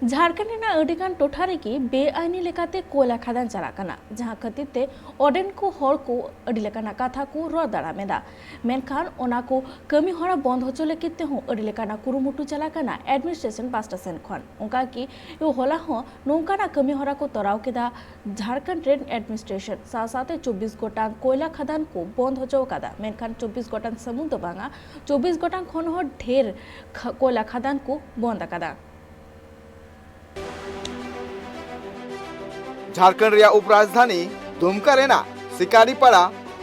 झारखंड रेना अडिगान टोठा रेगी बेआईनी लेकाते कोयला खादान चलाकाना जहां खातिर ओडेन को हर को अडी लेकाना कथा को रद दाड़ामेदा मेनखान ओना को कमी हरा बंद होचो लेकिते हो अडी लेकाना कुरुमुटु चलाकाना एडमिनिस्ट्रेशन पास्टा सेन खन उनका की यो होला हो नोंकाना कमी हरा को तराव केदा झारखंड रेन एडमिनिस्ट्रेशन साथे 24 गोटांग कोयला खादान को बंद होचो कादा मेनखान 24 गोटांग समूह दो बांगा 24 गोटांग खन हो ढेर कोयला खादान को बंद कादा। झारखंड रिया उपराजधानी दुमका रेना शिकारीपाड़ा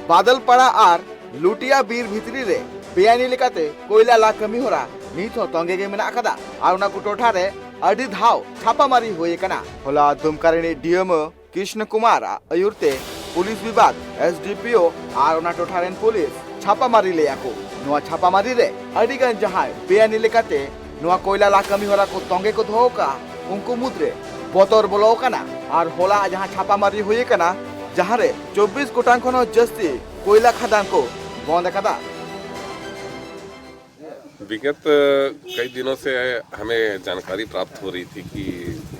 बादलपाड़ा और लुटिया बीर भितरी रे बेआईनी लेकाते कोयला ला कमी होरा नीत हो तंगे गे मेना आकादा और उना को टोठा रे अडी धाव छापामारी होए कना होला दुमका रेनी डीएमओ कृष्ण कुमार अयुरते पुलिस विभाग एसडीपीओ और उना टोठा रेन पुलिस छापामारी ले आको नोआ छापामारी रे अडी गन जहां बेआईनी लेकाते नोआ कोयला ला कमी होरा को तंगे को धोका उनको मुद्रे बतर बोलो कना और होला जहां छापामारी हुई कना जहां रे 24 गोटांग खनो जस्ती कोयला खदान को बंद कदा। विगत कई दिनों से हमें जानकारी प्राप्त हो रही थी कि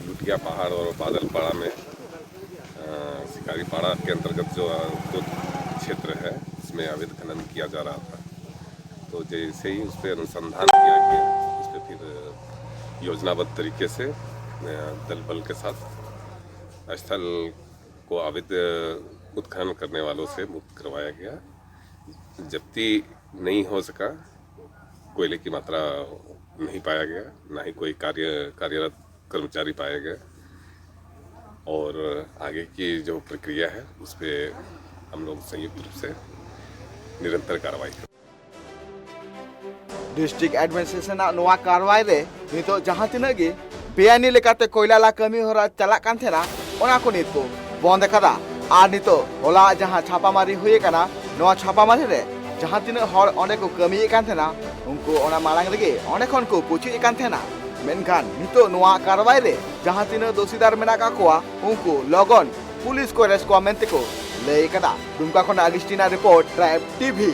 लुटिया पहाड़ और बादलपाड़ा में शिकारीपाड़ा के अंतर्गत जो क्षेत्र है इसमें अवैध खनन किया जा रहा था। तो जैसे ही उस पर अनुसंधान किया गया उस पर फिर योजनाबद्ध तरीके से दल बल के साथ स्थल को अवैध उत्खनन करने वालों से मुक्त करवाया गया। जब्ती नहीं हो सका, कोयले की मात्रा नहीं पाया गया, ना ही कोई कार्यरत कर्मचारी पाया गया और आगे की जो प्रक्रिया है उस पर हम लोग संयुक्त रूप से निरंतर कार्रवाई कर। डिस्ट्रिक्ट एडमिनिस्ट्रेशन नोआ कार्रवाई रे नितो जहां तिनाग गे बेआईनी लेकाते कोयला ला कमी होरा चला कान थेना ओना को नित को बंद कदा और नितो होला जहां छापामारी हुए कना नोआ छापामारी रे जहां तिना हर अनेक को कमी कान थेना उनको ओना मालांग रेगे अनेक खन को पुची कान थेना मेनखान नितो नोआ कार्रवाई रे जहां तिना दोषीदार मेना का कोआ उनको लगन पुलिस को अरेस्ट को मेंते को ले कदा दुमका खन अगस्टिना रिपोर्ट ट्राइब टीवी।